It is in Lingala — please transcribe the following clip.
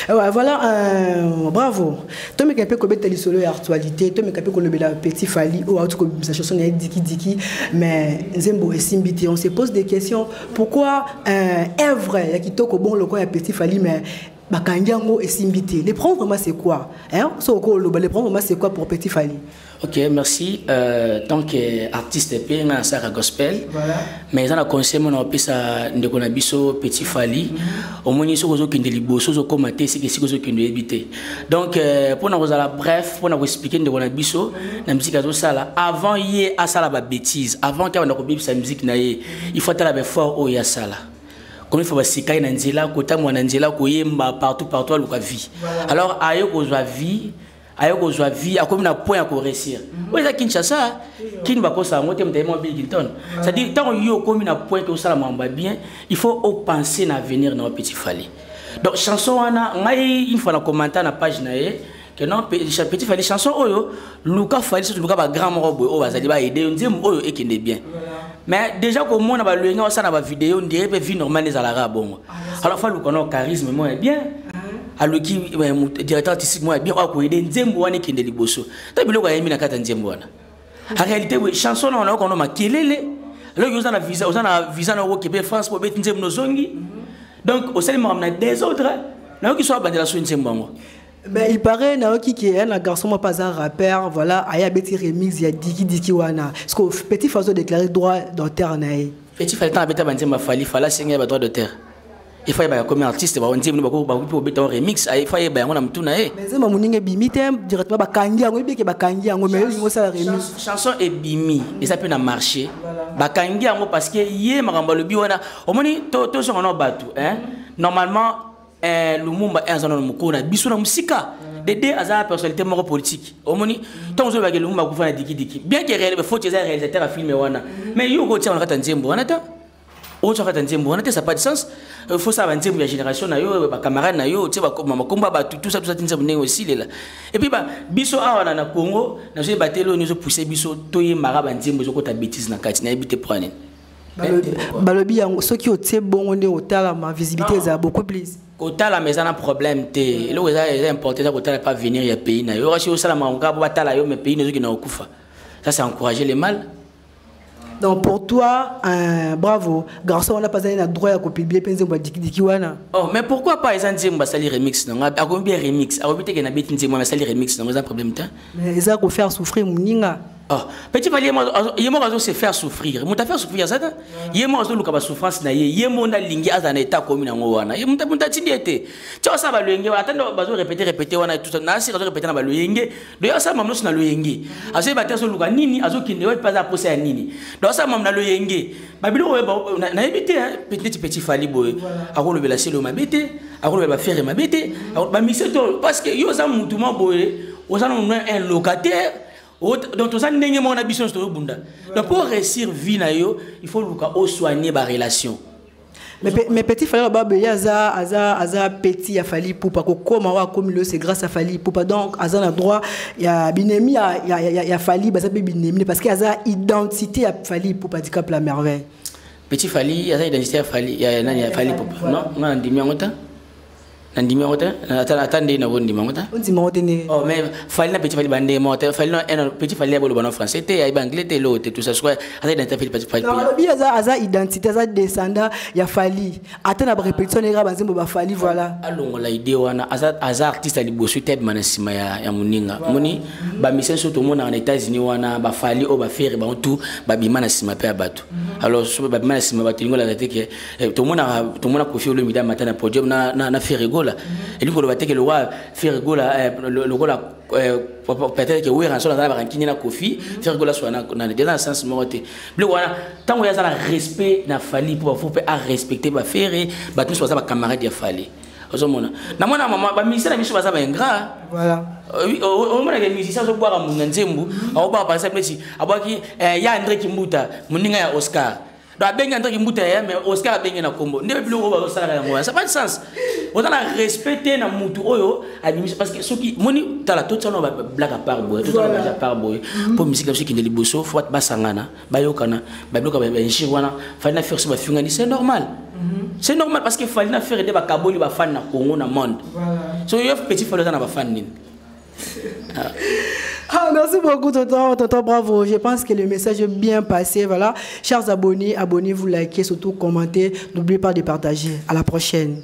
Ouais, voilà, bravo. Toi, mais capé que tu solo actualité, toi, mais capé que le petit Fally ou autre que sa chanson est diki, mais Zembo et Simbiti, on se pose des questions. Pourquoi est vrai qui toque au bon le coin petit Fally, mais Bakangiango et Simbiti. Les prendre vraiment c'est quoi? Hein? Les prendre vraiment c'est quoi pour petit Fally? Ok, merci. Tant qu'artiste épée, on a ça gospel. Voilà. Mais on a conseillé mon appui ça de qu'on a biso petit Fally. Au moins ils sont aux qui ne libo, aux commenter, c'est que c'est aux qui ne éviter. Donc pour nous la bref, pour nous expliquer de qu'on a biso, la musique à tout ça là. Avant hier à ça la bêtise, avant qu'on a copié sa musique naïe, il faut être là fort au ya ça là. Comme il faut que si quelqu'un n'anzela, côté moi n'anzela, koyemba partout à la vie. Alors ayo kozwa vie. Ayo kozwa vie a comme na point à réussir. Oui ça Kinshasa qui ne va pas ça monter mon Billington. C'est-à-dire tant yo comme na point que ça la mamba bien, il faut penser à venir dans petit Fally. Donc chanson ana ngai une fois na commenter na page nae que non petit Fally chanson oyo Luka Fally surtout Luka ba grand morobe o bazali ba aider nzem oyo ekende bien. Mais déjà comme on a ba luenga ça na ba vidéo on dirait vie normale les alara bon. Alors faut le charisme moi bien. Alors qui directeur artistique moi bien ko aider nzembo wana kende liboso ta biloko ya mina kata nzembo wana en réalité oui chanson on a kono makelele alors ils ont na visa na Québec France pour bet nzembo nozongi donc au sein de des autres na qui soit bandela so nzembo. Ben il paraît qui est un garçon moi pas un rappeur voilà aya beti remix ya diki wana parce que petit façon déclarer droit d'auteur nae petit Fally tant beta banzemba Fally signer ba droit d'auteur. Il faut y comme artiste on dit pour un remix il faut y on a tout naé mais zema muninga bimi tem directement bakangi yango beke bakangi yango mais il ça remix chanson est bimi et ça peut na marcher bakangi yango parce que yé makamba le bi wana omoni to so on batu hein normalement Lumumba est en mukuna biso na musika Dédé azala personnalité moro politique omoni tant zo bagé Lumumba ku fana diki bien que faut que réalisateur a filmé wana mais yo ko tia on kata nzembo wana ta on ça n'a pas de sens. Il faut savoir que la génération, les camarades, tout ça, aussi. Et puis, biso a na Congo, nous avons battu, nous avons poussé biso, toye mara banzembo, nous avons bêtise na kati, na habité prendre. Balobi, ceux qui ont été bons, on est au talent, ma visibilité est beaucoup plus. Au talent, mais ça a un problème. Et là, c'est important que le pas venir au pays. Il y a aussi ça, mais pays qui n'ont pas. Ça, c'est encourager les mal. Donc pour toi, bravo. Garçon, on n'a pas un droit à publier Penzemba Diki wana. Oh, mais pourquoi pas les Nzemba sali remix non? A combien remix? A combien que na bête Nzemba sali remix non? C'est un problème ta? Mais ça qu'on faire souffrir muninga. Oh, petit Fally yemo razo se faire souffrir. Muta faire souffrir ça ta? Yemo razo luka ba souffrance na yemo na lingi azana état comme na wana. Yemo muta tindiete. Tu vois ça ba luenge attends bazo répéter wana tout ça. Na si razo répéter na ba luenge. Do ya ça mamno na luenge. Azo ba teso luka nini azo kinde wa pas à poser à nini. Do ça mamna luenge. Ba bilo na ebité petit Fally boy. Ako le bela selo mabete, ako le ba faire mabete. Ba miseto parce que yo za mutuma boy, oza un locataire. Donc, tout ça, on a besoin de bunda. Donc, pour réussir vie, il faut soigner la relation. Mais petit Fally, il y a petit à Fally Poupa. Comme c'est grâce à Fally Poupa. Donc, il y a droit, il y a binemi, il y a Fally, parce qu'il y a identité à Fally Poupa, du cap la merveille. Petit Fally, il y a identité à Fally, il y a Fally Poupa. Non, on a dit Nandimi ngota attendez na wondi ngota on dit oh mais Fally na petit Fally bande mota Fally na petit Fally abolo bana français te ay anglais te l'autre tout ça soit asa identité petit Fally non bi asa identité asa descendant ya Fally atena ba répétition nga banzembo ba Fally voilà alongo la idée wana asa artiste ali bosu tête manasima ya muninga moni ba mission surtout mona en États-Unis wana ba Fally o ba faire ba tout ba bimana sima pe abatu alors so ba bimana sima ba tingo la tête que tout mona kofi le midi matin na podium na faire et lui, il que le roi fait rigoler, le roi peut-être que oui, on a un qui n'a Kofi, faire rigoler sur un sens morté. Le roi, tant qu'il y a un respect, il Fally pour respecter, pour faire, et tout ça, ma camarade de Fally. Na mwana mama ba musicien na biso baza ba ingrat voilà au moment que musicien so boire mu nzembu au ba par exemple si abaki ya André Kimbuta muninga ya Oscar do abenga André Kimbuta ya mais Oscar abenga na kombo ndebe bilo ba osala yango ça pas de sens on a respecté na mutu oyo parce que ceux qui moni tala tout ça no blague à part boy tout ça à part boy pour musique aussi qui ndeli boso faut ba sangana ba yokana ba bloka ba nchirwana fallait na faire ça ba fungani c'est normal. C'est normal parce qu'il fallait na faire des ba kaboli ba fan na Congo na monde. Voilà. So yo petit fallait na ba fan ni. Ah, merci beaucoup, tonton, bravo. Je pense que le message est bien passé. Voilà. Chers abonnés, abonnez-vous, likez, surtout commentez. N'oubliez pas de partager. À la prochaine.